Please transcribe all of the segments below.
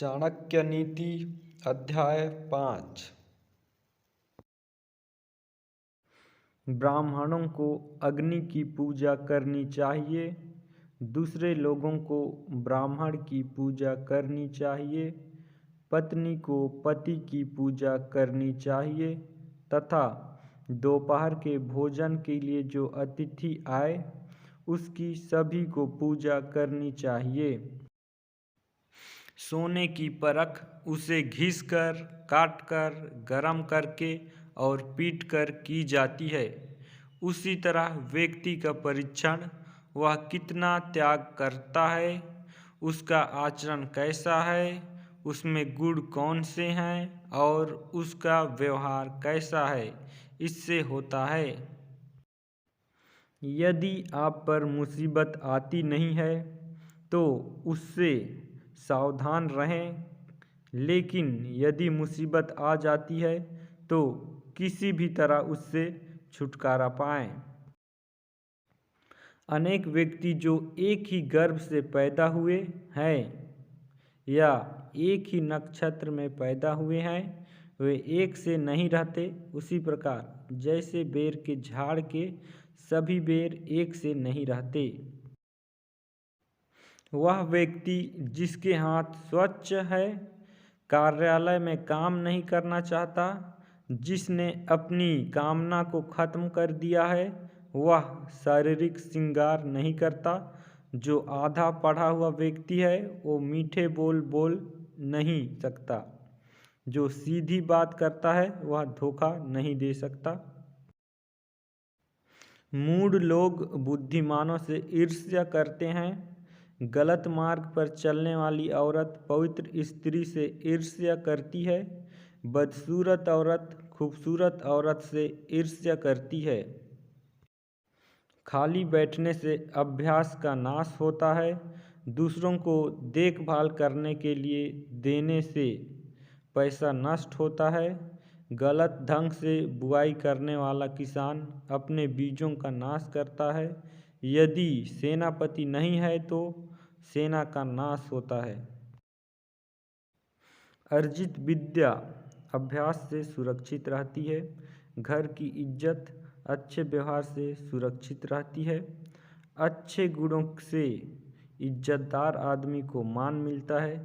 चाणक्य नीति अध्याय 5। ब्राह्मणों को अग्नि की पूजा करनी चाहिए, दूसरे लोगों को ब्राह्मण की पूजा करनी चाहिए, पत्नी को पति की पूजा करनी चाहिए तथा दोपहर के भोजन के लिए जो अतिथि आए उसकी सभी को पूजा करनी चाहिए। सोने की परख उसे घिसकर, काटकर, गरम करके और पीटकर की जाती है। उसी तरह व्यक्ति का परीक्षण वह कितना त्याग करता है, उसका आचरण कैसा है, उसमें गुण कौन से हैं और उसका व्यवहार कैसा है, इससे होता है। यदि आप पर मुसीबत आती नहीं है तो उससे सावधान रहें, लेकिन यदि मुसीबत आ जाती है तो किसी भी तरह उससे छुटकारा पाएं। अनेक व्यक्ति जो एक ही गर्भ से पैदा हुए हैं या एक ही नक्षत्र में पैदा हुए हैं वे एक से नहीं रहते। उसी प्रकार जैसे बेर के झाड़ के सभी बेर एक से नहीं रहते। वह व्यक्ति जिसके हाथ स्वच्छ है, कार्यालय में काम नहीं करना चाहता, जिसने अपनी कामना को खत्म कर दिया है, वह शारीरिक श्रृंगार नहीं करता। जो आधा पढ़ा हुआ व्यक्ति है वो मीठे बोल नहीं सकता। जो सीधी बात करता है वह धोखा नहीं दे सकता। मूढ़ लोग बुद्धिमानों से ईर्ष्या करते हैं। गलत मार्ग पर चलने वाली औरत पवित्र स्त्री से ईर्ष्या करती है। बदसूरत औरत खूबसूरत औरत से ईर्ष्या करती है। खाली बैठने से अभ्यास का नाश होता है। दूसरों को देखभाल करने के लिए देने से पैसा नष्ट होता है। गलत ढंग से बुआई करने वाला किसान अपने बीजों का नाश करता है। यदि सेनापति नहीं है तो सेना का नाश होता है। अर्जित विद्या अभ्यास से सुरक्षित रहती है। घर की इज्जत अच्छे व्यवहार से सुरक्षित रहती है। अच्छे गुणों से इज्जतदार आदमी को मान मिलता है।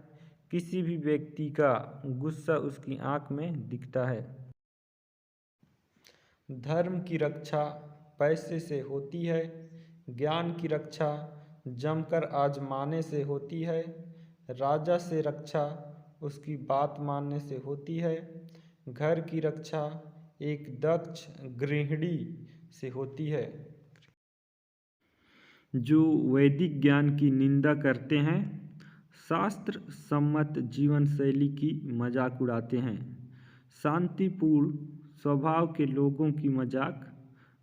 किसी भी व्यक्ति का गुस्सा उसकी आंख में दिखता है। धर्म की रक्षा पैसे से होती है। ज्ञान की रक्षा जमकर आजमाने से होती है। राजा से रक्षा उसकी बात मानने से होती है। घर की रक्षा एक दक्ष गृहिणी से होती है। जो वैदिक ज्ञान की निंदा करते हैं, शास्त्र सम्मत जीवन शैली की मजाक उड़ाते हैं, शांतिपूर्ण स्वभाव के लोगों की मजाक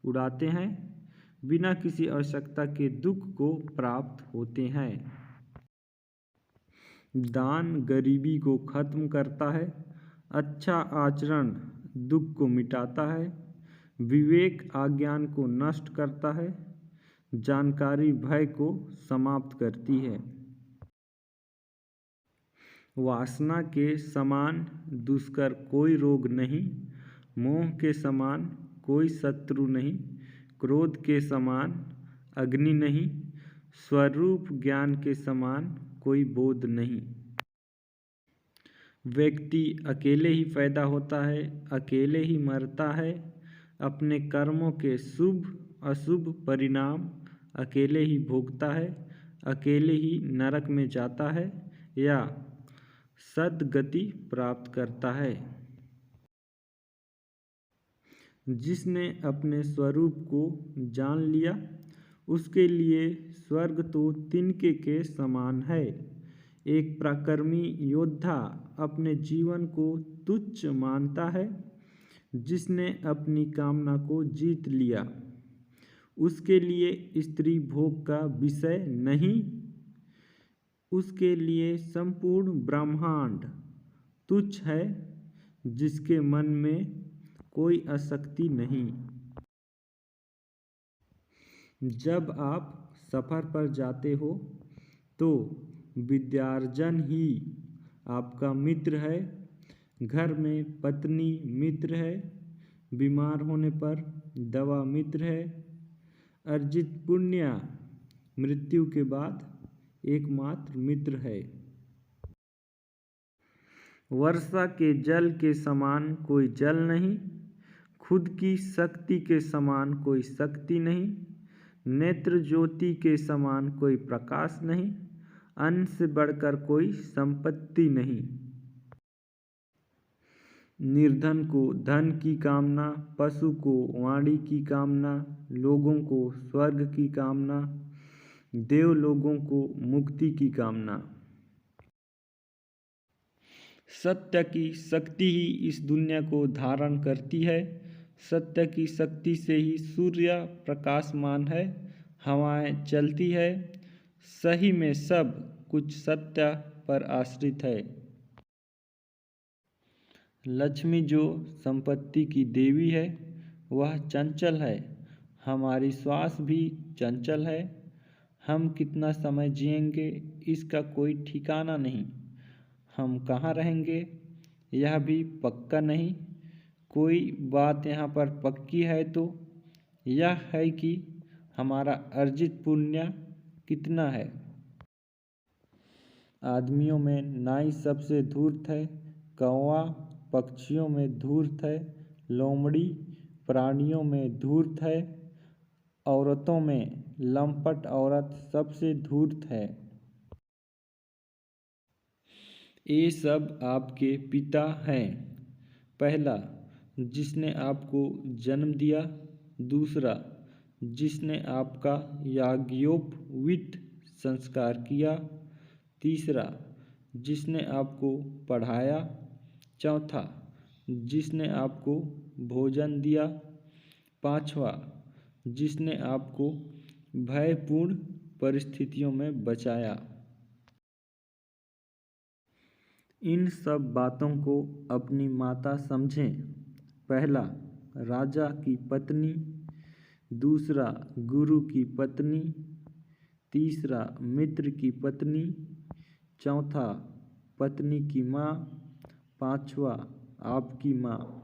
उड़ाते हैं, बिना किसी आवश्यकता के दुख को प्राप्त होते हैं। दान गरीबी को खत्म करता है। अच्छा आचरण दुख को मिटाता है। विवेक अज्ञान को नष्ट करता है। जानकारी भय को समाप्त करती है। वासना के समान दुष्कर कोई रोग नहीं। मोह के समान कोई शत्रु नहीं। क्रोध के समान अग्नि नहीं। स्वरूप ज्ञान के समान कोई बोध नहीं। व्यक्ति अकेले ही पैदा होता है, अकेले ही मरता है। अपने कर्मों के शुभ अशुभ परिणाम अकेले ही भोगता है। अकेले ही नरक में जाता है या सद्गति प्राप्त करता है। जिसने अपने स्वरूप को जान लिया उसके लिए स्वर्ग तो तिनके के समान है। एक पराक्रमी योद्धा अपने जीवन को तुच्छ मानता है। जिसने अपनी कामना को जीत लिया उसके लिए स्त्री भोग का विषय नहीं। उसके लिए संपूर्ण ब्रह्मांड तुच्छ है। जिसके मन में कोई आसक्ति नहीं। जब आप सफ़र पर जाते हो तो विद्यार्जन ही आपका मित्र है। घर में पत्नी मित्र है। बीमार होने पर दवा मित्र है। अर्जित पुण्य मृत्यु के बाद एकमात्र मित्र है। वर्षा के जल के समान कोई जल नहीं, खुद की शक्ति के समान कोई शक्ति नहीं, नेत्र ज्योति के समान कोई प्रकाश नहीं, अन्न से बढ़कर कोई संपत्ति नहीं। निर्धन को धन की कामना, पशु को वाणी की कामना, लोगों को स्वर्ग की कामना, देव लोगों को मुक्ति की कामना। सत्य की शक्ति ही इस दुनिया को धारण करती है। सत्य की शक्ति से ही सूर्य प्रकाशमान है, हवाएं चलती है। सही में सब कुछ सत्य पर आश्रित है। लक्ष्मी जो संपत्ति की देवी है वह चंचल है। हमारी श्वास भी चंचल है। हम कितना समय जिएंगे इसका कोई ठिकाना नहीं। हम कहाँ रहेंगे यह भी पक्का नहीं। कोई बात यहाँ पर पक्की है तो यह है कि हमारा अर्जित पुण्य कितना है। आदमियों में नाई सबसे धूर्त है, कौवा पक्षियों में धूर्त है, लोमड़ी प्राणियों में धूर्त है, औरतों में लंपट औरत सबसे धूर्त है। ये सब आपके पिता हैं। पहला, जिसने आपको जन्म दिया। दूसरा, जिसने आपका याज्ञोपवीत संस्कार किया। तीसरा, जिसने आपको पढ़ाया। चौथा, जिसने आपको भोजन दिया। पांचवा, जिसने आपको भयपूर्ण परिस्थितियों में बचाया। इन सब बातों को अपनी माता समझें। पहला, राजा की पत्नी। दूसरा, गुरु की पत्नी। तीसरा, मित्र की पत्नी। चौथा, पत्नी की माँ। पांचवा, आपकी माँ।